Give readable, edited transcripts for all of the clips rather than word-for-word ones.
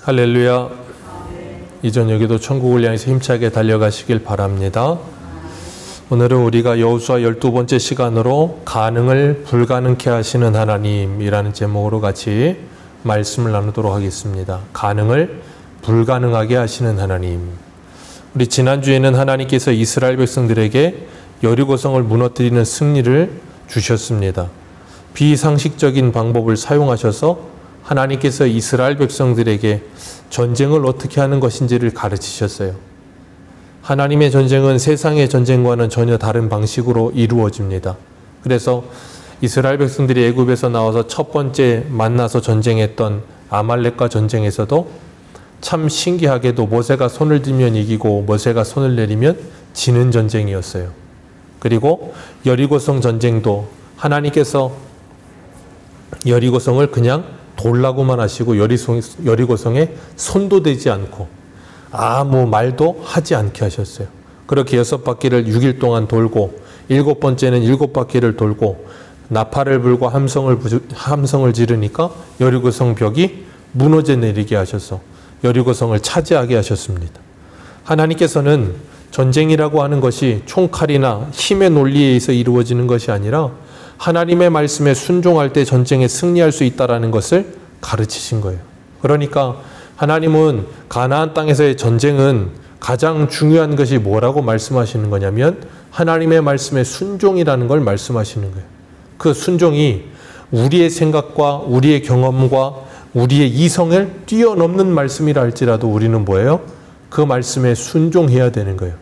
할렐루야. 이 저녁에도 천국을 향해서 힘차게 달려가시길 바랍니다. 오늘은 우리가 여호수아 12번째 시간으로 가능을 불가능케 하시는 하나님이라는 제목으로 같이 말씀을 나누도록 하겠습니다. 가능을 불가능하게 하시는 하나님. 우리 지난주에는 하나님께서 이스라엘 백성들에게 여리고성을 무너뜨리는 승리를 주셨습니다. 비상식적인 방법을 사용하셔서 하나님께서 이스라엘 백성들에게 전쟁을 어떻게 하는 것인지를 가르치셨어요. 하나님의 전쟁은 세상의 전쟁과는 전혀 다른 방식으로 이루어집니다. 그래서 이스라엘 백성들이 애굽에서 나와서 첫 번째 만나서 전쟁했던 아말렉과 전쟁에서도 참 신기하게도 모세가 손을 들면 이기고 모세가 손을 내리면 지는 전쟁이었어요. 그리고 여리고성 전쟁도 하나님께서 여리고성을 그냥 돌라고만 하시고 여리고성에 손도 대지 않고 아무 말도 하지 않게 하셨어요. 그렇게 6바퀴를 6일 동안 돌고 7번째는 7바퀴를 돌고 나팔을 불고 함성을 지르니까 여리고성 벽이 무너져 내리게 하셔서 여리고성을 차지하게 하셨습니다. 하나님께서는 전쟁이라고 하는 것이 총칼이나 힘의 논리에 의해서 이루어지는 것이 아니라 하나님의 말씀에 순종할 때 전쟁에 승리할 수 있다는 것을 가르치신 거예요. 그러니까 하나님은 가나안 땅에서의 전쟁은 가장 중요한 것이 뭐라고 말씀하시는 거냐면 하나님의 말씀에 순종이라는 걸 말씀하시는 거예요. 그 순종이 우리의 생각과 우리의 경험과 우리의 이성을 뛰어넘는 말씀이라 할지라도 우리는 뭐예요? 그 말씀에 순종해야 되는 거예요.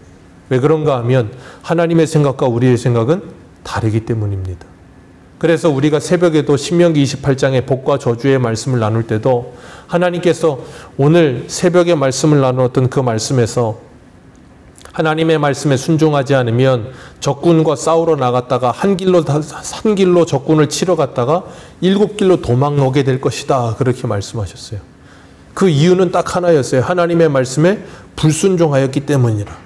왜 그런가 하면 하나님의 생각과 우리의 생각은 다르기 때문입니다. 그래서 우리가 새벽에도 신명기 28장의 복과 저주의 말씀을 나눌 때도 하나님께서 오늘 새벽에 말씀을 나누었던 그 말씀에서 하나님의 말씀에 순종하지 않으면 적군과 싸우러 나갔다가 한 길로 적군을 치러 갔다가 7길로 도망오게 될 것이다. 그렇게 말씀하셨어요. 그 이유는 딱 하나였어요. 하나님의 말씀에 불순종하였기 때문이라.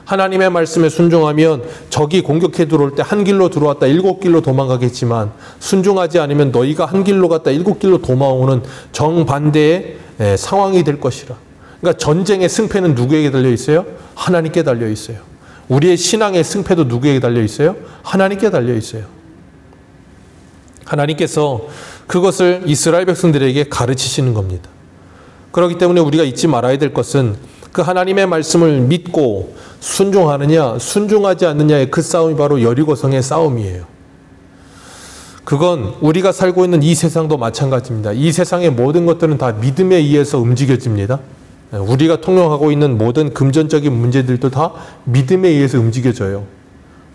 하나님의 말씀에 순종하면 적이 공격해 들어올 때 한 길로 들어왔다 7길로 도망가겠지만 순종하지 않으면 너희가 한 길로 갔다 7길로 도망오는 정반대의 상황이 될 것이라. 그러니까 전쟁의 승패는 누구에게 달려 있어요? 하나님께 달려 있어요. 우리의 신앙의 승패도 누구에게 달려 있어요? 하나님께 달려 있어요. 하나님께서 그것을 이스라엘 백성들에게 가르치시는 겁니다. 그렇기 때문에 우리가 잊지 말아야 될 것은 그 하나님의 말씀을 믿고 순종하느냐 순종하지 않느냐의 그 싸움이 바로 여리고성의 싸움이에요. 그건 우리가 살고 있는 이 세상도 마찬가지입니다. 이 세상의 모든 것들은 다 믿음에 의해서 움직여집니다. 우리가 통용하고 있는 모든 금전적인 문제들도 다 믿음에 의해서 움직여져요.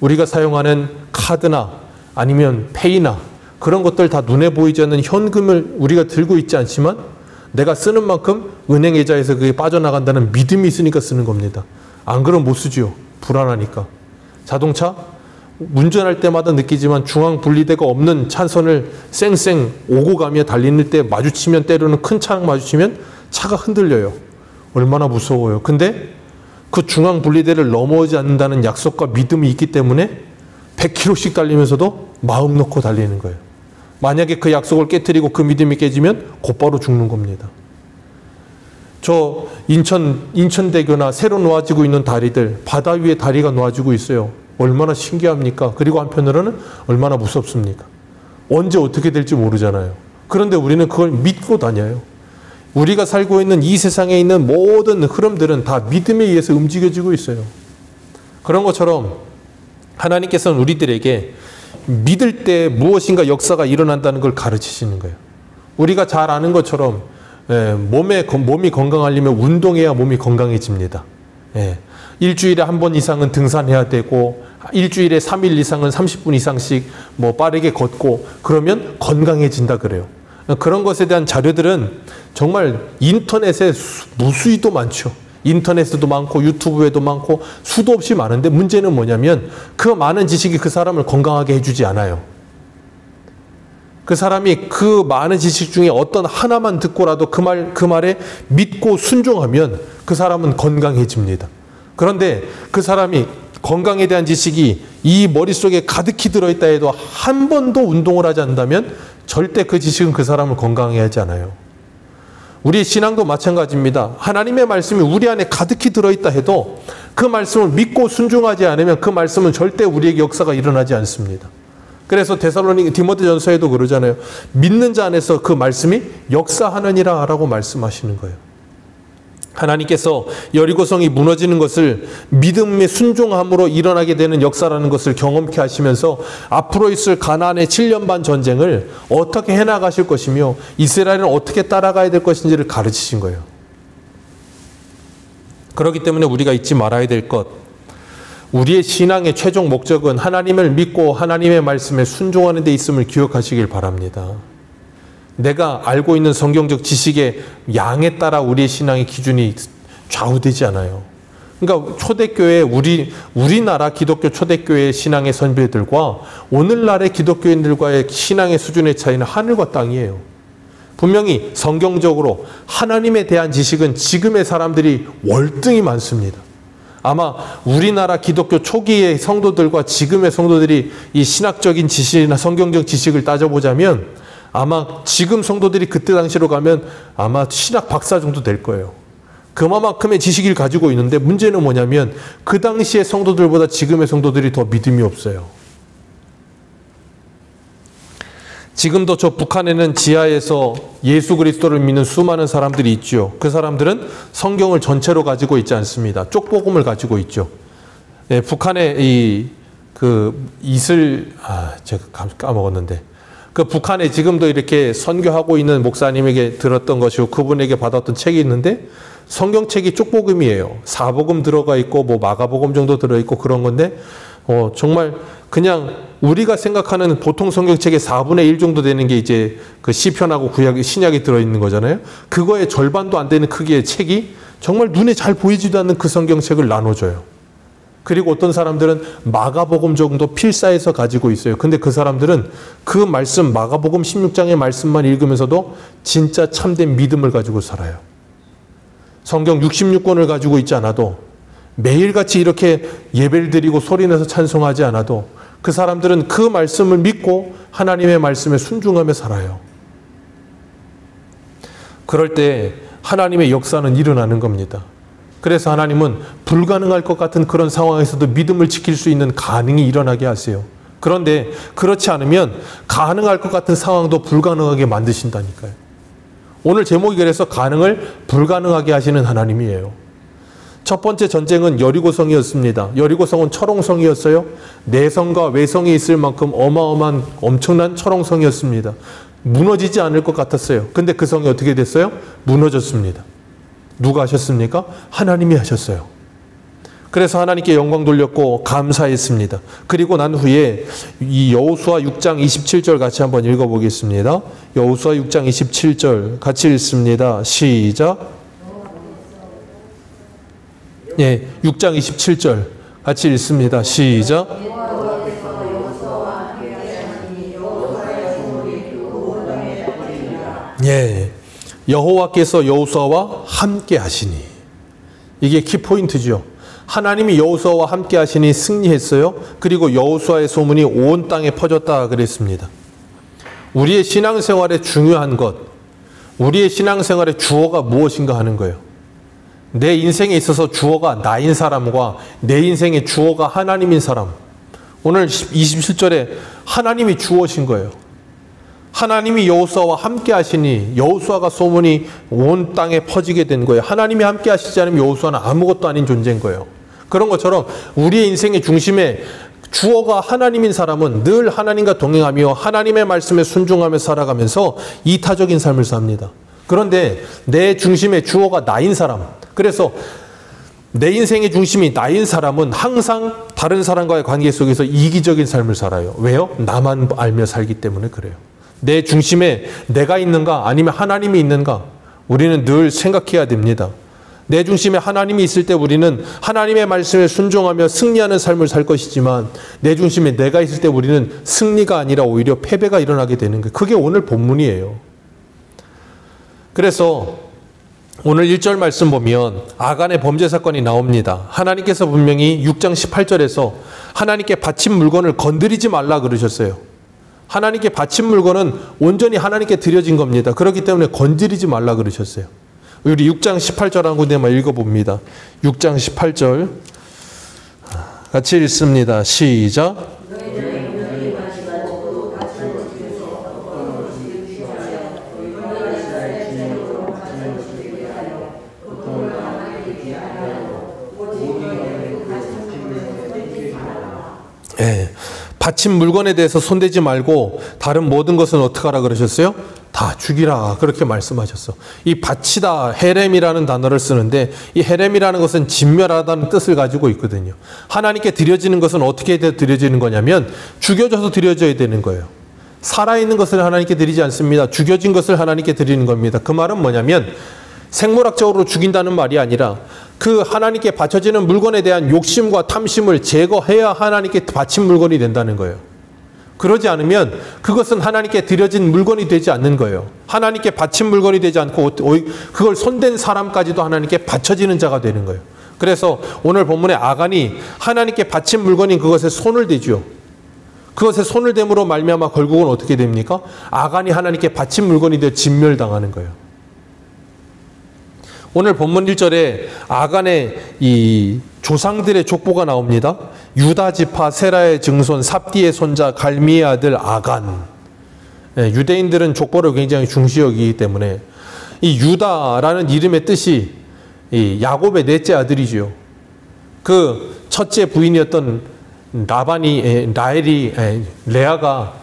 우리가 사용하는 카드나 아니면 페이나 그런 것들 다 눈에 보이지 않는 현금을 우리가 들고 있지 않지만 내가 쓰는 만큼 은행 계좌에서 그게 빠져나간다는 믿음이 있으니까 쓰는 겁니다. 안 그러면 못 쓰죠. 불안하니까. 자동차 운전할 때마다 느끼지만 중앙 분리대가 없는 차선을 쌩쌩 오고 가며 달리는 때 마주치면 때로는 큰 차랑 마주치면 차가 흔들려요. 얼마나 무서워요. 근데 그 중앙 분리대를 넘어오지 않는다는 약속과 믿음이 있기 때문에 100km씩 달리면서도 마음 놓고 달리는 거예요. 만약에 그 약속을 깨트리고 그 믿음이 깨지면 곧바로 죽는 겁니다. 저 인천대교나 새로 놓아지고 있는 다리들, 바다 위에 다리가 놓아지고 있어요. 얼마나 신기합니까? 그리고 한편으로는 얼마나 무섭습니까? 언제 어떻게 될지 모르잖아요. 그런데 우리는 그걸 믿고 다녀요. 우리가 살고 있는 이 세상에 있는 모든 흐름들은 다 믿음에 의해서 움직여지고 있어요. 그런 것처럼 하나님께서는 우리들에게 믿을 때 무엇인가 역사가 일어난다는 걸 가르치시는 거예요. 우리가 잘 아는 것처럼 몸이 건강하려면 운동해야 몸이 건강해집니다. 일주일에 한 번 이상은 등산해야 되고 일주일에 3일 이상은 30분 이상씩 빠르게 걷고 그러면 건강해진다 그래요. 그런 것에 대한 자료들은 정말 인터넷에 무수히도 많죠. 인터넷에도 많고 유튜브에도 많고 수도 없이 많은데 문제는 뭐냐면 그 많은 지식이 그 사람을 건강하게 해주지 않아요. 그 사람이 그 많은 지식 중에 어떤 하나만 듣고라도 그 말에 믿고 순종하면 그 사람은 건강해집니다. 그런데 그 사람이 건강에 대한 지식이 이 머릿속에 가득히 들어있다 해도 한 번도 운동을 하지 않는다면 절대 그 지식은 그 사람을 건강하게 하지 않아요. 우리의 신앙도 마찬가지입니다. 하나님의 말씀이 우리 안에 가득히 들어있다 해도 그 말씀을 믿고 순종하지 않으면 그 말씀은 절대 우리에게 역사가 일어나지 않습니다. 그래서 디모데전서에도 그러잖아요. 믿는 자 안에서 그 말씀이 역사하느니라 라고 말씀하시는 거예요. 하나님께서 여리고성이 무너지는 것을 믿음의 순종함으로 일어나게 되는 역사라는 것을 경험케 하시면서 앞으로 있을 가나안의 7년 반 전쟁을 어떻게 해나가실 것이며 이스라엘은 어떻게 따라가야 될 것인지를 가르치신 거예요. 그렇기 때문에 우리가 잊지 말아야 될 것, 우리의 신앙의 최종 목적은 하나님을 믿고 하나님의 말씀에 순종하는 데 있음을 기억하시길 바랍니다. 내가 알고 있는 성경적 지식의 양에 따라 우리의 신앙의 기준이 좌우되지 않아요. 그러니까 초대교회, 우리나라 기독교 초대교회 신앙의 선배들과 오늘날의 기독교인들과의 신앙의 수준의 차이는 하늘과 땅이에요. 분명히 성경적으로 하나님에 대한 지식은 지금의 사람들이 월등히 많습니다. 아마 우리나라 기독교 초기의 성도들과 지금의 성도들이 이 신학적인 지식이나 성경적 지식을 따져보자면 아마 지금 성도들이 그때 당시로 가면 아마 신학 박사 정도 될 거예요. 그만큼의 지식을 가지고 있는데 문제는 뭐냐면 그 당시의 성도들보다 지금의 성도들이 더 믿음이 없어요. 지금도 저 북한에는 지하에서 예수 그리스도를 믿는 수많은 사람들이 있죠. 그 사람들은 성경을 전체로 가지고 있지 않습니다. 쪽복음을 가지고 있죠. 네, 북한의 제가 까먹었는데 그 북한에 지금도 이렇게 선교하고 있는 목사님에게 들었던 것이고 그분에게 받았던 책이 있는데 성경책이 쪽복음이에요. 사복음 들어가 있고 뭐 마가복음 정도 들어있고 그런 건데 정말 그냥 우리가 생각하는 보통 성경책의 4분의 1 정도 되는 게 이제 그 시편하고 신약이 들어있는 거잖아요. 그거의 절반도 안 되는 크기의 책이 정말 눈에 잘 보이지도 않는 그 성경책을 나눠줘요. 그리고 어떤 사람들은 마가복음 정도 필사해서 가지고 있어요. 근데 그 사람들은 그 말씀, 마가복음 16장의 말씀만 읽으면서도 진짜 참된 믿음을 가지고 살아요. 성경 66권을 가지고 있지 않아도 매일같이 이렇게 예배를 드리고 소리내서 찬송하지 않아도 그 사람들은 그 말씀을 믿고 하나님의 말씀에 순종하며 살아요. 그럴 때 하나님의 역사는 일어나는 겁니다. 그래서 하나님은 불가능할 것 같은 그런 상황에서도 믿음을 지킬 수 있는 가능이 일어나게 하세요. 그런데 그렇지 않으면 가능할 것 같은 상황도 불가능하게 만드신다니까요. 오늘 제목이 그래서 가능을 불가능하게 하시는 하나님이에요. 첫 번째 전쟁은 여리고성이었습니다. 여리고성은 철옹성이었어요. 내성과 외성이 있을 만큼 어마어마한 엄청난 철옹성이었습니다. 무너지지 않을 것 같았어요. 근데 그 성이 어떻게 됐어요? 무너졌습니다. 누가 하셨습니까? 하나님이 하셨어요. 그래서 하나님께 영광 돌렸고 감사했습니다. 그리고 난 후에 이 여호수아 6장 27절 같이 한번 읽어보겠습니다. 여호수아 6장 27절 같이 읽습니다. 시작. 예, 6장 27절 같이 읽습니다. 시작. 예, 여호와께서 여호수아와 함께 하시니, 이게 키포인트죠. 하나님이 여호수아와 함께 하시니 승리했어요. 그리고 여호수아의 소문이 온 땅에 퍼졌다 그랬습니다. 우리의 신앙생활에 중요한 것, 우리의 신앙생활의 주어가 무엇인가 하는 거예요. 내 인생에 있어서 주어가 나인 사람과 내 인생의 주어가 하나님인 사람. 오늘 27절에 하나님이 주어신 거예요. 하나님이 여호수아와 함께 하시니 여호수아가 소문이 온 땅에 퍼지게 된 거예요. 하나님이 함께 하시지 않으면 여호수아는 아무것도 아닌 존재인 거예요. 그런 것처럼 우리의 인생의 중심에 주어가 하나님인 사람은 늘 하나님과 동행하며 하나님의 말씀에 순종하며 살아가면서 이타적인 삶을 삽니다. 그런데 내 중심에 주어가 나인 사람, 그래서 내 인생의 중심이 나인 사람은 항상 다른 사람과의 관계 속에서 이기적인 삶을 살아요. 왜요? 나만 알며 살기 때문에 그래요. 내 중심에 내가 있는가 아니면 하나님이 있는가, 우리는 늘 생각해야 됩니다. 내 중심에 하나님이 있을 때 우리는 하나님의 말씀에 순종하며 승리하는 삶을 살 것이지만, 내 중심에 내가 있을 때 우리는 승리가 아니라 오히려 패배가 일어나게 되는 거예요. 그게 오늘 본문이에요. 그래서 오늘 1절 말씀 보면 아간의 범죄 사건이 나옵니다. 하나님께서 분명히 6장 18절에서 하나님께 바친 물건을 건드리지 말라 그러셨어요. 하나님께 바친 물건은 온전히 하나님께 드려진 겁니다. 그렇기 때문에 건드리지 말라 그러셨어요. 우리 6장 18절 한 군데만 읽어봅니다. 6장 18절 같이 읽습니다. 시작. 예, 바친 물건에 대해서 손대지 말고 다른 모든 것은 어떻게 하라 그러셨어요? 다 죽이라 그렇게 말씀하셨어. 이 바치다 헤렘이라는 단어를 쓰는데 이 헤렘이라는 것은 진멸하다는 뜻을 가지고 있거든요. 하나님께 드려지는 것은 어떻게 드려지는 거냐면 죽여져서 드려져야 되는 거예요. 살아있는 것을 하나님께 드리지 않습니다. 죽여진 것을 하나님께 드리는 겁니다. 그 말은 뭐냐면 생물학적으로 죽인다는 말이 아니라 그 하나님께 바쳐지는 물건에 대한 욕심과 탐심을 제거해야 하나님께 바친 물건이 된다는 거예요. 그러지 않으면 그것은 하나님께 드려진 물건이 되지 않는 거예요. 하나님께 바친 물건이 되지 않고 그걸 손댄 사람까지도 하나님께 바쳐지는 자가 되는 거예요. 그래서 오늘 본문의 아간이 하나님께 바친 물건인 그것에 손을 대죠. 그것에 손을 댐으로 말미암아 결국은 어떻게 됩니까? 아간이 하나님께 바친 물건이 되어 진멸당하는 거예요. 오늘 본문 1절에 아간의 이 조상들의 족보가 나옵니다. 유다 지파 세라의 증손 삽디의 손자 갈미의 아들 아간. 유대인들은 족보를 굉장히 중시 여기기 때문에 이 유다라는 이름의 뜻이 이 야곱의 넷째 아들이지요. 그 첫째 부인이었던 라헬이 레아가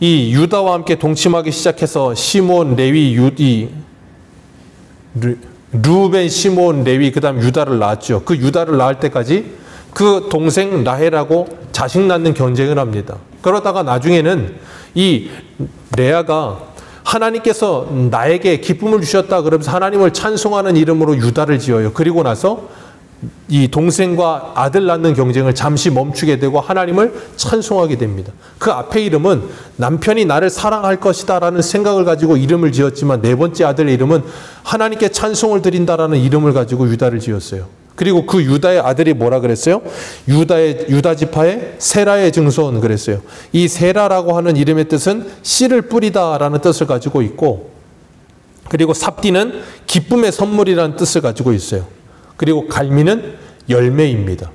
이 유다와 함께 동침하기 시작해서 시몬, 레위, 루벤, 시몬, 레위, 그 다음 유다를 낳았죠. 그 유다를 낳을 때까지 그 동생 라헬하고 자식 낳는 경쟁을 합니다. 그러다가 나중에는 이 레아가 하나님께서 나에게 기쁨을 주셨다 그러면서 하나님을 찬송하는 이름으로 유다를 지어요. 그리고 나서 이 동생과 아들 낳는 경쟁을 잠시 멈추게 되고 하나님을 찬송하게 됩니다. 그 앞에 이름은 남편이 나를 사랑할 것이다 라는 생각을 가지고 이름을 지었지만 네 번째 아들의 이름은 하나님께 찬송을 드린다라는 이름을 가지고 유다를 지었어요. 그리고 그 유다의 아들이 뭐라 그랬어요? 유다 지파의 세라의 증손 그랬어요. 이 세라라고 하는 이름의 뜻은 씨를 뿌리다라는 뜻을 가지고 있고, 그리고 삽디는 기쁨의 선물이라는 뜻을 가지고 있어요. 그리고 갈미는 열매입니다.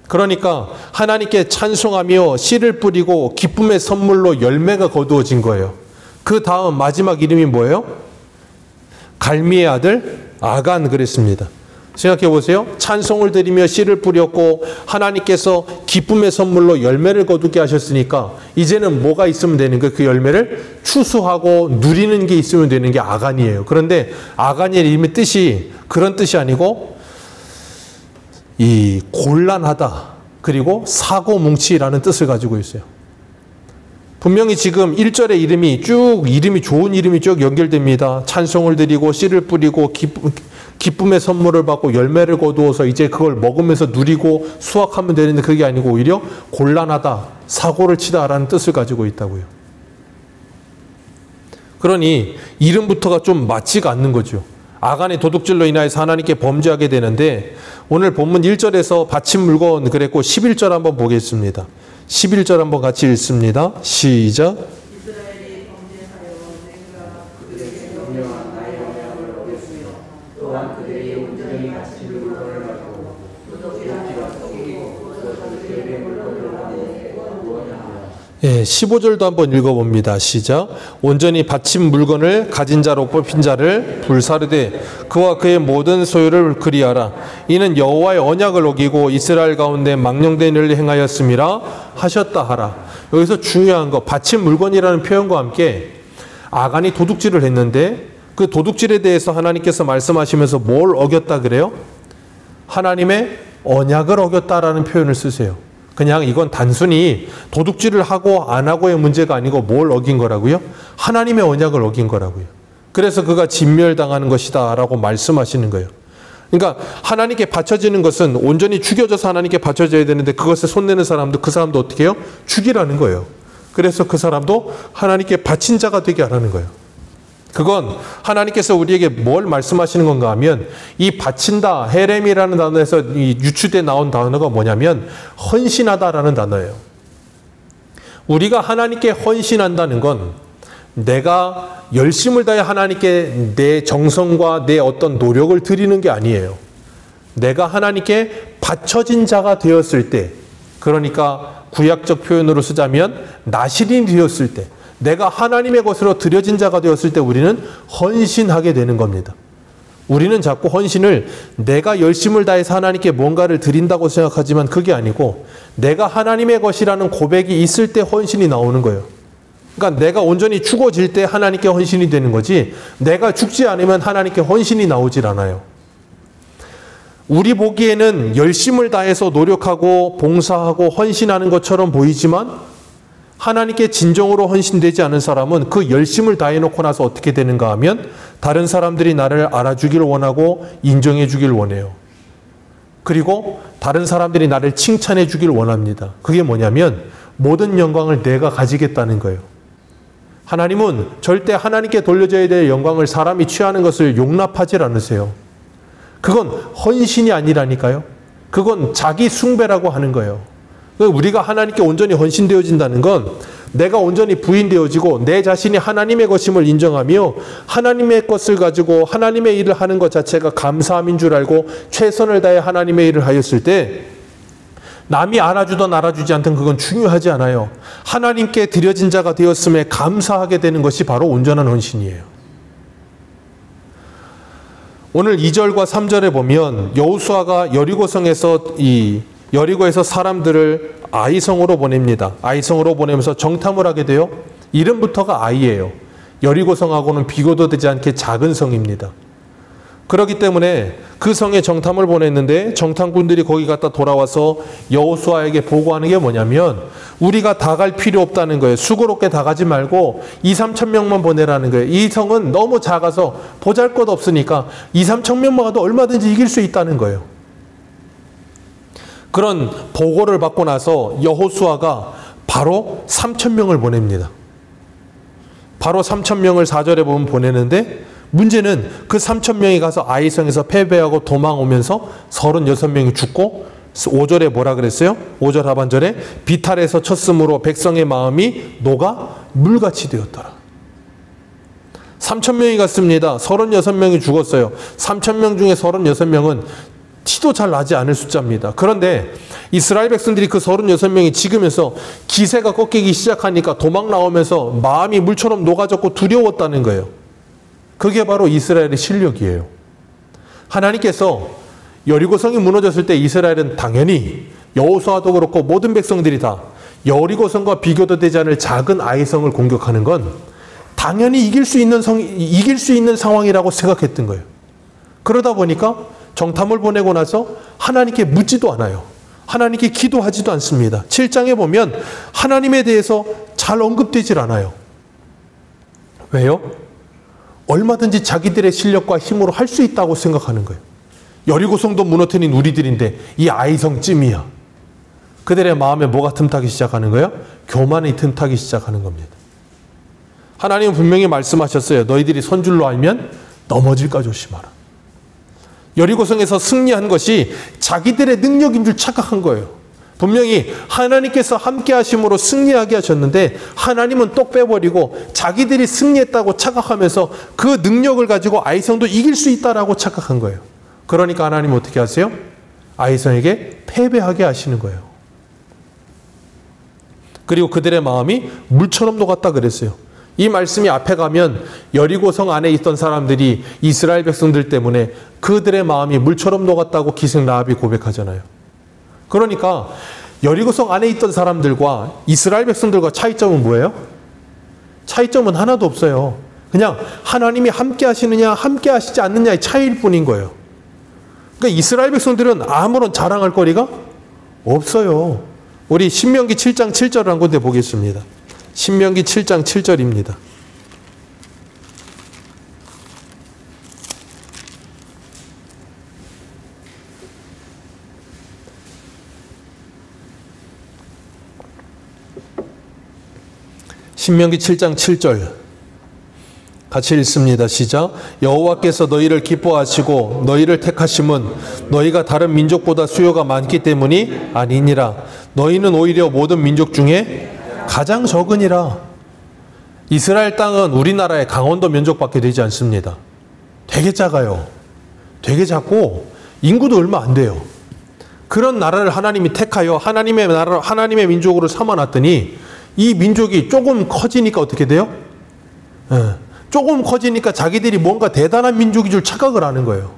그러니까 하나님께 찬송하며 씨를 뿌리고 기쁨의 선물로 열매가 거두어진 거예요. 그 다음 마지막 이름이 뭐예요? 갈미의 아들 아간 그랬습니다. 생각해 보세요. 찬송을 드리며 씨를 뿌렸고 하나님께서 기쁨의 선물로 열매를 거두게 하셨으니까 이제는 뭐가 있으면 되는 거예요? 그 열매를 추수하고 누리는 게 있으면 되는 게 아간이에요. 그런데 아간의 이름의 뜻이 그런 뜻이 아니고 이 곤란하다 그리고 사고뭉치라는 뜻을 가지고 있어요. 분명히 지금 1절의 이름이 좋은 이름이 쭉 연결됩니다. 찬송을 드리고 씨를 뿌리고 기쁨의 선물을 받고 열매를 거두어서 이제 그걸 먹으면서 누리고 수확하면 되는데 그게 아니고 오히려 곤란하다, 사고를 치다라는 뜻을 가지고 있다고요. 그러니 이름부터가 좀 맞지가 않는 거죠. 아간의 도둑질로 인하여서 하나님께 범죄하게 되는데 오늘 본문 1절에서 바친 물건 그랬고 11절 한번 보겠습니다. 11절 한번 같이 읽습니다. 시작. 이스라엘이 범죄하여 내가 그들에게 명령한 나의 언약을 어겼으며 또한 그들이 온전히 바친 물건을 가지고 도둑질하여 속이고 그들의 물건을 가지고 무엇하냐. 15절도 한번 읽어봅니다. 시작. 온전히 바친 물건을 가진 자로 뽑힌 자를 불사르되 그와 그의 모든 소유를 그리하라. 이는 여호와의 언약을 어기고 이스라엘 가운데 망령된 일을 행하였음이라 하셨다 하라. 여기서 중요한 거 바친 물건이라는 표현과 함께 아간이 도둑질을 했는데 그 도둑질에 대해서 하나님께서 말씀하시면서 뭘 어겼다 그래요? 하나님의 언약을 어겼다라는 표현을 쓰세요. 그냥 이건 단순히 도둑질을 하고 안 하고의 문제가 아니고 뭘 어긴 거라고요? 하나님의 언약을 어긴 거라고요. 그래서 그가 진멸당하는 것이다 라고 말씀하시는 거예요. 그러니까 하나님께 바쳐지는 것은 온전히 죽여져서 하나님께 바쳐져야 되는데 그것에 손내는 사람도 그 사람도 어떻게 해요? 죽이라는 거예요. 그래서 그 사람도 하나님께 바친 자가 되게 하라는 거예요. 그건 하나님께서 우리에게 뭘 말씀하시는 건가 하면 이 바친다, 헤렘이라는 단어에서 이 유추돼 나온 단어가 뭐냐면 헌신하다라는 단어예요. 우리가 하나님께 헌신한다는 건 내가 열심을 다해 하나님께 내 정성과 내 어떤 노력을 드리는 게 아니에요. 내가 하나님께 바쳐진 자가 되었을 때, 그러니까 구약적 표현으로 쓰자면 나실인이 되었을 때, 내가 하나님의 것으로 드려진 자가 되었을 때 우리는 헌신하게 되는 겁니다. 우리는 자꾸 헌신을 내가 열심을 다해서 하나님께 뭔가를 드린다고 생각하지만 그게 아니고 내가 하나님의 것이라는 고백이 있을 때 헌신이 나오는 거예요. 그러니까 내가 온전히 죽어질 때 하나님께 헌신이 되는 거지, 내가 죽지 않으면 하나님께 헌신이 나오질 않아요. 우리 보기에는 열심을 다해서 노력하고 봉사하고 헌신하는 것처럼 보이지만 하나님께 진정으로 헌신되지 않은 사람은 그 열심을 다해놓고 나서 어떻게 되는가 하면 다른 사람들이 나를 알아주길 원하고 인정해 주길 원해요. 그리고 다른 사람들이 나를 칭찬해 주길 원합니다. 그게 뭐냐면 모든 영광을 내가 가지겠다는 거예요. 하나님은 절대 하나님께 돌려줘야 될 영광을 사람이 취하는 것을 용납하지 않으세요. 그건 헌신이 아니라니까요. 그건 자기 숭배라고 하는 거예요. 우리가 하나님께 온전히 헌신되어진다는 건 내가 온전히 부인되어지고 내 자신이 하나님의 것임을 인정하며 하나님의 것을 가지고 하나님의 일을 하는 것 자체가 감사함인 줄 알고 최선을 다해 하나님의 일을 하였을 때 남이 알아주든 알아주지 않든 그건 중요하지 않아요. 하나님께 드려진 자가 되었음에 감사하게 되는 것이 바로 온전한 헌신이에요. 오늘 2절과 3절에 보면 여호수아가 여리고에서 사람들을 아이성으로 보냅니다. 아이성으로 보내면서 정탐을 하게 돼요. 이름부터가 아이예요. 여리고성하고는 비교도 되지 않게 작은 성입니다. 그렇기 때문에 그 성에 정탐을 보냈는데 정탐꾼들이 거기 갔다 돌아와서 여호수아에게 보고하는 게 뭐냐면 우리가 다 갈 필요 없다는 거예요. 수고롭게 다 가지 말고 2-3천 명만 보내라는 거예요. 이 성은 너무 작아서 보잘것 없으니까 2-3천 명만 가도 얼마든지 이길 수 있다는 거예요. 그런 보고를 받고 나서 여호수아가 바로 3천 명을 보냅니다. 바로 3천 명을 4절에 보면 보내는데 문제는 그 3천 명이 가서 아이성에서 패배하고 도망오면서 36명이 죽고 5절에 뭐라 그랬어요? 5절 하반절에 비탈에서 쳤으므로 백성의 마음이 녹아 물같이 되었더라. 3천 명이 갔습니다. 36명이 죽었어요. 3천 명 중에 36명은 티도 잘 나지 않을 숫자입니다. 그런데 이스라엘 백성들이 그 36명이 지으면서 기세가 꺾이기 시작하니까 도망 나오면서 마음이 물처럼 녹아졌고 두려웠다는 거예요. 그게 바로 이스라엘의 실력이에요. 하나님께서 여리고성이 무너졌을 때 이스라엘은 당연히 여호수아도 그렇고 모든 백성들이 다 여리고성과 비교도 되지 않을 작은 아이성을 공격하는 건 당연히 이길 수 있는 상황이라고 생각했던 거예요. 그러다 보니까 정탐을 보내고 나서 하나님께 묻지도 않아요. 하나님께 기도하지도 않습니다. 7장에 보면 하나님에 대해서 잘 언급되질 않아요. 왜요? 얼마든지 자기들의 실력과 힘으로 할 수 있다고 생각하는 거예요. 여리고성도 무너뜨린 우리들인데 이 아이성쯤이야. 그들의 마음에 뭐가 틈타기 시작하는 거예요? 교만이 틈타기 시작하는 겁니다. 하나님은 분명히 말씀하셨어요. 너희들이 선줄로 알면 넘어질까 조심하라. 여리고성에서 승리한 것이 자기들의 능력인 줄 착각한 거예요. 분명히 하나님께서 함께 하심으로 승리하게 하셨는데 하나님은 똑 빼버리고 자기들이 승리했다고 착각하면서 그 능력을 가지고 아이성도 이길 수 있다라고 착각한 거예요. 그러니까 하나님은 어떻게 하세요? 아이성에게 패배하게 하시는 거예요. 그리고 그들의 마음이 물처럼 녹았다 그랬어요. 이 말씀이 앞에 가면 여리고성 안에 있던 사람들이 이스라엘 백성들 때문에 그들의 마음이 물처럼 녹았다고 기생 라합이 고백하잖아요. 그러니까 여리고성 안에 있던 사람들과 이스라엘 백성들과 차이점은 뭐예요? 차이점은 하나도 없어요. 그냥 하나님이 함께 하시느냐 함께 하시지 않느냐의 차이일 뿐인 거예요. 그러니까 이스라엘 백성들은 아무런 자랑할 거리가 없어요. 우리 신명기 7장 7절을 한 군데 보겠습니다. 신명기 7장 7절입니다. 신명기 7장 7절 같이 읽습니다. 시작. 여호와께서 너희를 기뻐하시고 너희를 택하심은 너희가 다른 민족보다 수요가 많기 때문이 아니니라. 너희는 오히려 모든 민족 중에 가장 적으니라. 이스라엘 땅은 우리나라의 강원도 면적밖에 되지 않습니다. 되게 작아요. 되게 작고 인구도 얼마 안 돼요. 그런 나라를 하나님이 택하여 하나님의 나라, 하나님의 민족으로 삼아놨더니 이 민족이 조금 커지니까 어떻게 돼요? 조금 커지니까 자기들이 뭔가 대단한 민족인 줄 착각을 하는 거예요.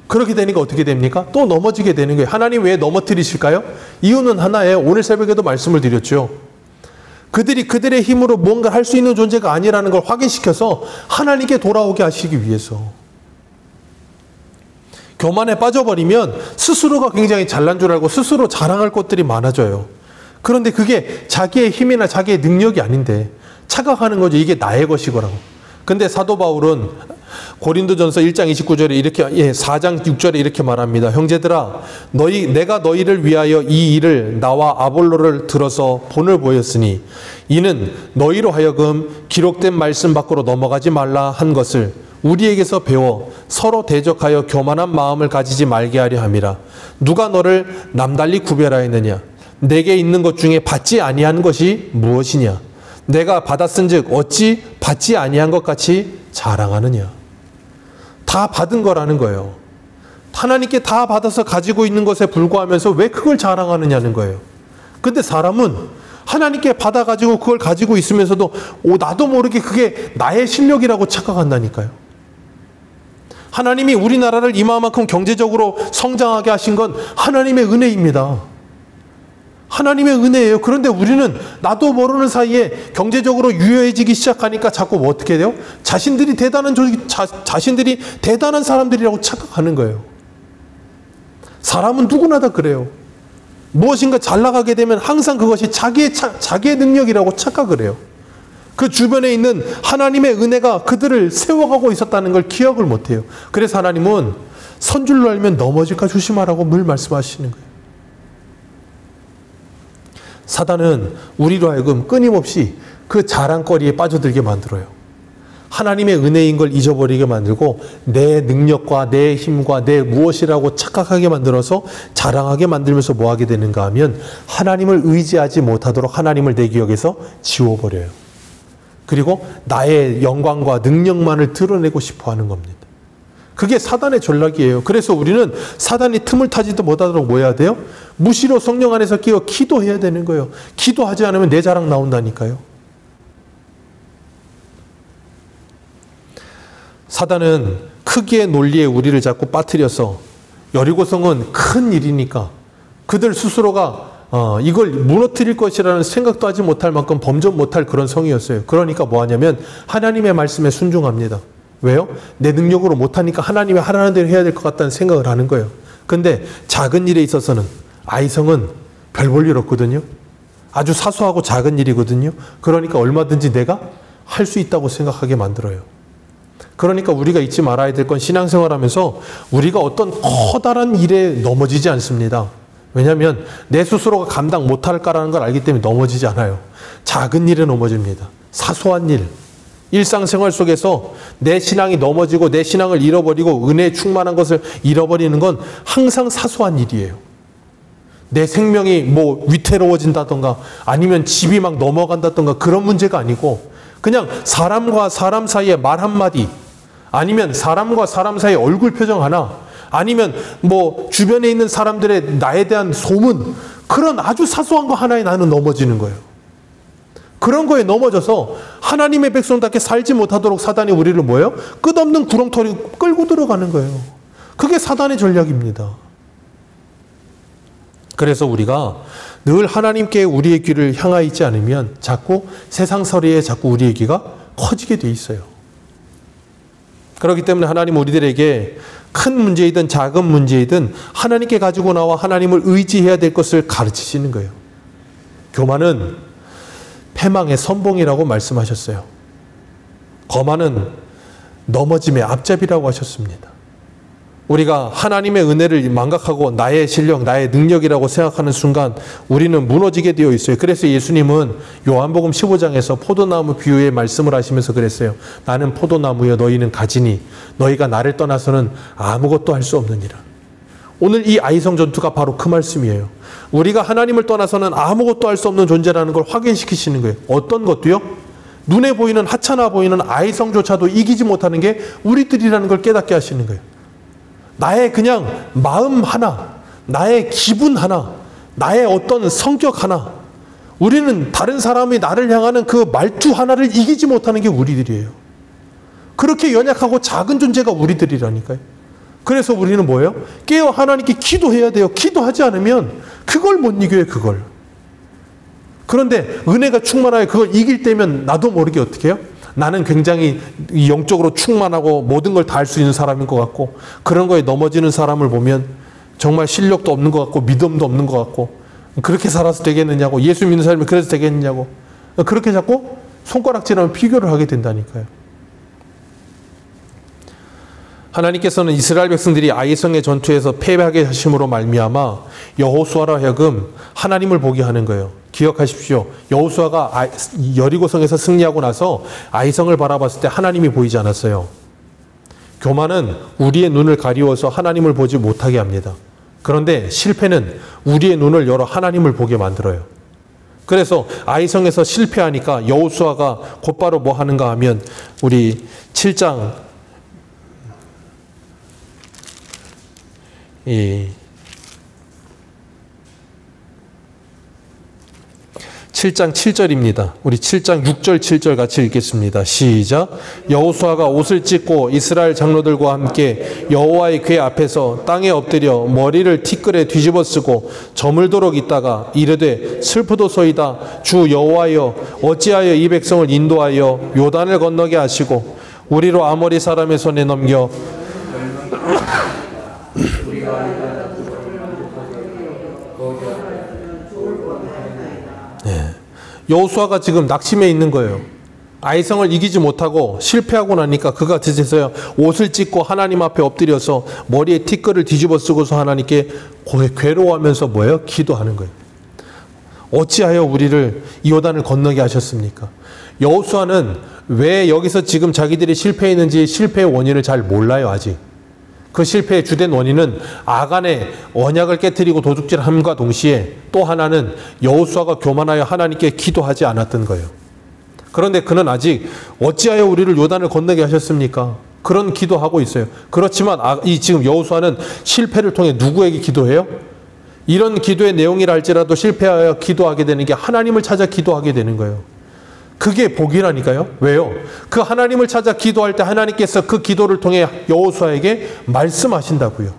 그렇게 되니까 어떻게 됩니까? 또 넘어지게 되는 거예요. 하나님 왜 넘어뜨리실까요? 이유는 하나예요. 오늘 새벽에도 말씀을 드렸죠. 그들이 그들의 힘으로 뭔가 할 수 있는 존재가 아니라는 걸 확인시켜서 하나님께 돌아오게 하시기 위해서. 교만에 빠져버리면 스스로가 굉장히 잘난 줄 알고 스스로 자랑할 것들이 많아져요. 그런데 그게 자기의 힘이나 자기의 능력이 아닌데 착각하는 거죠. 이게 나의 것이거라고. 근데 사도 바울은 고린도전서 1장 29절에 이렇게 4장 6절에 이렇게 말합니다. 형제들아 내가 너희를 위하여 이 일을 나와 아볼로를 들어서 본을 보였으니 이는 너희로 하여금 기록된 말씀 밖으로 넘어가지 말라 한 것을 우리에게서 배워 서로 대적하여 교만한 마음을 가지지 말게 하려 함이라. 누가 너를 남달리 구별하였느냐? 내게 있는 것 중에 받지 아니한 것이 무엇이냐? 내가 받았은즉 어찌 받지 아니한 것 같이 자랑하느냐? 다 받은 거라는 거예요. 하나님께 다 받아서 가지고 있는 것에 불과하면서 왜 그걸 자랑하느냐는 거예요. 근데 사람은 하나님께 받아가지고 그걸 가지고 있으면서도 나도 모르게 그게 나의 실력이라고 착각한다니까요. 하나님이 우리나라를 이만큼 경제적으로 성장하게 하신 건 하나님의 은혜입니다. 하나님의 은혜예요. 그런데 우리는 나도 모르는 사이에 경제적으로 유효해지기 시작하니까 자꾸 어떻게 돼요? 자신들이 대단한 사람들이라고 착각하는 거예요. 사람은 누구나 다 그래요. 무엇인가 잘 나가게 되면 항상 그것이 자기의 능력이라고 착각을 해요. 그 주변에 있는 하나님의 은혜가 그들을 세워가고 있었다는 걸 기억을 못해요. 그래서 하나님은 선줄로 알면 넘어질까 조심하라고 늘 말씀하시는 거예요. 사단은 우리로 하여금 끊임없이 그 자랑거리에 빠져들게 만들어요. 하나님의 은혜인 걸 잊어버리게 만들고 내 능력과 내 힘과 내 무엇이라고 착각하게 만들어서 자랑하게 만들면서 뭐 하게 되는가 하면 하나님을 의지하지 못하도록 하나님을 내 기억에서 지워버려요. 그리고 나의 영광과 능력만을 드러내고 싶어 하는 겁니다. 그게 사단의 전략이에요. 그래서 우리는 사단이 틈을 타지도 못하도록 뭐 해야 돼요? 무시로 성령 안에서 끼어 기도해야 되는 거예요. 기도하지 않으면 내 자랑 나온다니까요. 사단은 크기의 논리에 우리를 자꾸 빠뜨려서 여리고성은 큰 일이니까 그들 스스로가 이걸 무너뜨릴 것이라는 생각도 하지 못할 만큼 범접 못할 그런 성이었어요. 그러니까 뭐 하냐면 하나님의 말씀에 순종합니다. 왜요? 내 능력으로 못하니까 하나님이 하라는 대로 해야 될 것 같다는 생각을 하는 거예요. 근데 작은 일에 있어서는 아이성은 별 볼 일 없거든요. 아주 사소하고 작은 일이거든요. 그러니까 얼마든지 내가 할 수 있다고 생각하게 만들어요. 그러니까 우리가 잊지 말아야 될 건 신앙생활하면서 우리가 어떤 커다란 일에 넘어지지 않습니다. 왜냐하면 내 스스로가 감당 못할까라는 걸 알기 때문에 넘어지지 않아요. 작은 일에 넘어집니다. 사소한 일. 일상생활 속에서 내 신앙이 넘어지고 내 신앙을 잃어버리고 은혜에 충만한 것을 잃어버리는 건 항상 사소한 일이에요. 내 생명이 뭐 위태로워진다던가 아니면 집이 막 넘어간다던가 그런 문제가 아니고 그냥 사람과 사람 사이의 말 한마디 아니면 사람과 사람 사이의 얼굴 표정 하나 아니면 뭐 주변에 있는 사람들의 나에 대한 소문 그런 아주 사소한 거 하나에 나는 넘어지는 거예요. 그런 거에 넘어져서 하나님의 백성답게 살지 못하도록 사단이 우리를 뭐예요? 끝없는 구렁텅이 끌고 들어가는 거예요. 그게 사단의 전략입니다. 그래서 우리가 늘 하나님께 우리의 귀를 향하 있지 않으면 자꾸 세상 소리에 자꾸 우리의 귀가 커지게 돼 있어요. 그렇기 때문에 하나님 우리들에게 큰 문제이든 작은 문제이든 하나님께 가지고 나와 하나님을 의지해야 될 것을 가르치시는 거예요. 교만은 패망의 선봉이라고 말씀하셨어요. 거만은 넘어짐의 앞잡이라고 하셨습니다. 우리가 하나님의 은혜를 망각하고 나의 실력, 나의 능력이라고 생각하는 순간 우리는 무너지게 되어 있어요. 그래서 예수님은 요한복음 15장에서 포도나무 비유의 말씀을 하시면서 그랬어요. 나는 포도나무여 너희는 가지니 너희가 나를 떠나서는 아무것도 할 수 없느니라. 오늘 이 아이성 전투가 바로 그 말씀이에요. 우리가 하나님을 떠나서는 아무것도 할 수 없는 존재라는 걸 확인시키시는 거예요. 어떤 것도요? 눈에 보이는 하찮아 보이는 아이성조차도 이기지 못하는 게 우리들이라는 걸 깨닫게 하시는 거예요. 나의 그냥 마음 하나, 나의 기분 하나, 나의 어떤 성격 하나, 우리는 다른 사람이 나를 향하는 그 말투 하나를 이기지 못하는 게 우리들이에요. 그렇게 연약하고 작은 존재가 우리들이라니까요. 그래서 우리는 뭐예요? 깨어 하나님께 기도해야 돼요. 기도하지 않으면 그걸 못 이겨요, 그걸. 그런데 은혜가 충만하여 그걸 이길 때면 나도 모르게 어떻게 해요? 나는 굉장히 영적으로 충만하고 모든 걸 다 할 수 있는 사람인 것 같고, 그런 거에 넘어지는 사람을 보면 정말 실력도 없는 것 같고 믿음도 없는 것 같고, 그렇게 살아서 되겠느냐고, 예수 믿는 사람이 그래서 되겠느냐고, 그렇게 자꾸 손가락질하면 비교를 하게 된다니까요. 하나님께서는 이스라엘 백성들이 아이성의 전투에서 패배하게 하심으로 말미암아 여호수아로 하여금 하나님을 보게 하는 거예요. 기억하십시오. 여호수아가 여리고성에서 승리하고 나서 아이성을 바라봤을 때 하나님이 보이지 않았어요. 교만은 우리의 눈을 가리워서 하나님을 보지 못하게 합니다. 그런데 실패는 우리의 눈을 열어 하나님을 보게 만들어요. 그래서 아이성에서 실패하니까 여호수아가 곧바로 뭐 하는가 하면 우리 7장 7장 7절입니다. 우리 7장 6절 7절 같이 읽겠습니다. 시작. 여호수아가 옷을 찢고 이스라엘 장로들과 함께 여호와의 궤 앞에서 땅에 엎드려 머리를 티끌에 뒤집어 쓰고 저물도록 있다가 이르되 슬프도소이다. 주 여호와여 어찌하여 이 백성을 인도하여 요단을 건너게 하시고 우리로 아모리 사람의 손에 넘겨 여호수아가 지금 낙심해 있는 거예요. 아이성을 이기지 못하고 실패하고 나니까 그가 드디어 옷을 찢고 하나님 앞에 엎드려서 머리에 티끌을 뒤집어 쓰고서 하나님께 괴로워하면서 뭐예요? 기도하는 거예요. 어찌하여 우리를 이 요단을 건너게 하셨습니까? 여호수아는 왜 여기서 지금 자기들이 실패했는지 실패의 원인을 잘 몰라요. 아직. 그 실패의 주된 원인은 아간의 언약을 깨뜨리고 도둑질함과 동시에 또 하나는 여호수아가 교만하여 하나님께 기도하지 않았던 거예요. 그런데 그는 아직 어찌하여 우리를 요단을 건너게 하셨습니까? 그런 기도하고 있어요. 그렇지만 이 지금 여호수아는 실패를 통해 누구에게 기도해요? 이런 기도의 내용이라 할지라도 실패하여 기도하게 되는 게 하나님을 찾아 기도하게 되는 거예요. 그게 복이라니까요. 왜요? 그 하나님을 찾아 기도할 때 하나님께서 그 기도를 통해 여호수아에게 말씀하신다고요.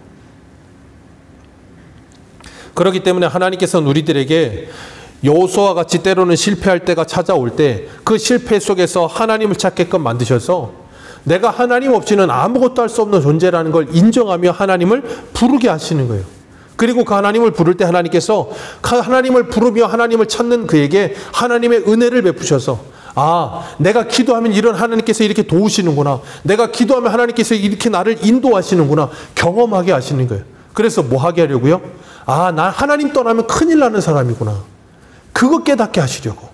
그렇기 때문에 하나님께서는 우리들에게 여호수아와 같이 때로는 실패할 때가 찾아올 때 그 실패 속에서 하나님을 찾게끔 만드셔서 내가 하나님 없이는 아무것도 할 수 없는 존재라는 걸 인정하며 하나님을 부르게 하시는 거예요. 그리고 그 하나님을 부를 때 하나님께서 하나님을 부르며 하나님을 찾는 그에게 하나님의 은혜를 베푸셔서 내가 기도하면 이런 하나님께서 이렇게 도우시는구나. 내가 기도하면 하나님께서 이렇게 나를 인도하시는구나. 경험하게 하시는 거예요. 그래서 뭐 하게 하려고요? 나 하나님 떠나면 큰일 나는 사람이구나. 그거 깨닫게 하시려고.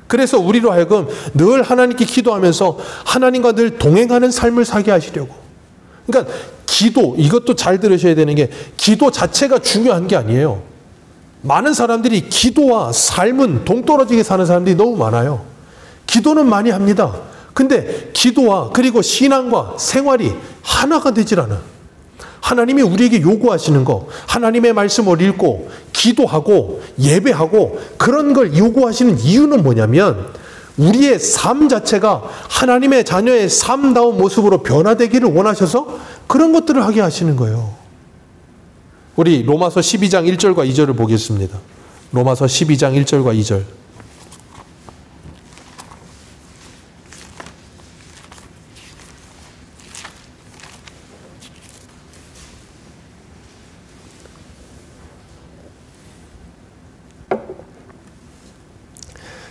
그래서 우리로 하여금 늘 하나님께 기도하면서 하나님과 늘 동행하는 삶을 사게 하시려고. 그러니까 기도, 이것도 잘 들으셔야 되는 게 기도 자체가 중요한 게 아니에요. 많은 사람들이 기도와 삶은 동떨어지게 사는 사람들이 너무 많아요. 기도는 많이 합니다. 근데 기도와 그리고 신앙과 생활이 하나가 되질 않아요. 하나님이 우리에게 요구하시는 거, 하나님의 말씀을 읽고 기도하고 예배하고 그런 걸 요구하시는 이유는 뭐냐면 우리의 삶 자체가 하나님의 자녀의 삶다운 모습으로 변화되기를 원하셔서 그런 것들을 하게 하시는 거예요. 우리 로마서 12장 1절과 2절을 보겠습니다. 로마서 12장 1절과 2절.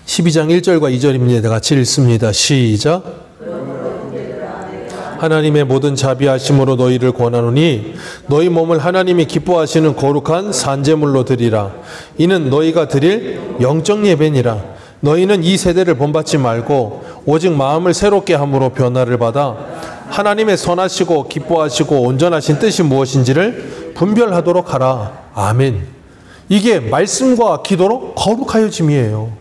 (12장 1절과 2절입니다. 같이 읽습니다. 시작. 하나님의 모든 자비하심으로 너희를 권하노니 너희 몸을 하나님이 기뻐하시는 거룩한 산제물로 드리라. 이는 너희가 드릴 영적 예배니라. 너희는 이 세대를 본받지 말고 오직 마음을 새롭게 함으로 변화를 받아 하나님의 선하시고 기뻐하시고 온전하신 뜻이 무엇인지를 분별하도록 하라. 아멘. 이게 말씀과 기도로 거룩하여짐이에요.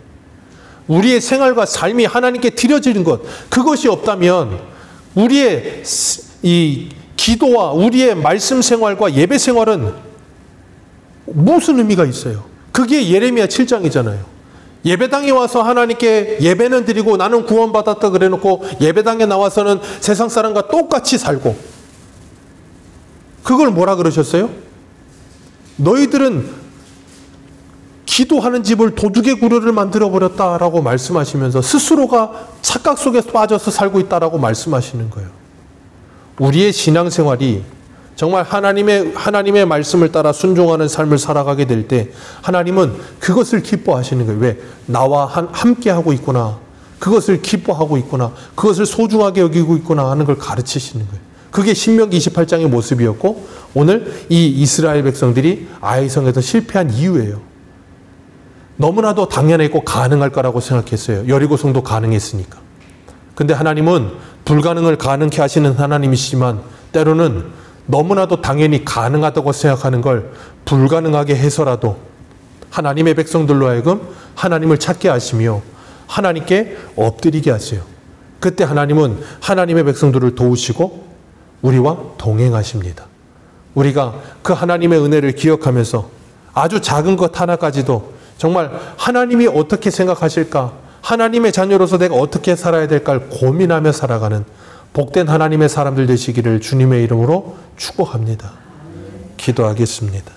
우리의 생활과 삶이 하나님께 드려지는 것, 그것이 없다면 우리의 이 기도와 우리의 말씀 생활과 예배 생활은 무슨 의미가 있어요? 그게 예레미야 7장이잖아요. 예배당에 와서 하나님께 예배는 드리고 나는 구원받았다 그래놓고 예배당에 나와서는 세상 사람과 똑같이 살고, 그걸 뭐라 그러셨어요? 너희들은 기도하는 집을 도둑의 구르를 만들어버렸다라고 말씀하시면서 스스로가 착각 속에 빠져서 살고 있다라고 말씀하시는 거예요. 우리의 신앙생활이 정말 하나님의 말씀을 따라 순종하는 삶을 살아가게 될 때 하나님은 그것을 기뻐하시는 거예요. 왜? 나와 함께하고 있구나. 그것을 기뻐하고 있구나. 그것을 소중하게 여기고 있구나 하는 걸 가르치시는 거예요. 그게 신명기 28장의 모습이었고 오늘 이 이스라엘 백성들이 아이성에서 실패한 이유예요. 너무나도 당연했고 가능할 거라고 생각했어요. 여리고성도 가능했으니까. 근데 하나님은 불가능을 가능케 하시는 하나님이시지만 때로는 너무나도 당연히 가능하다고 생각하는 걸 불가능하게 해서라도 하나님의 백성들로 하여금 하나님을 찾게 하시며 하나님께 엎드리게 하세요. 그때 하나님은 하나님의 백성들을 도우시고 우리와 동행하십니다. 우리가 그 하나님의 은혜를 기억하면서 아주 작은 것 하나까지도 정말 하나님이 어떻게 생각하실까? 하나님의 자녀로서 내가 어떻게 살아야 될까를 고민하며 살아가는 복된 하나님의 사람들 되시기를 주님의 이름으로 축복합니다. 기도하겠습니다.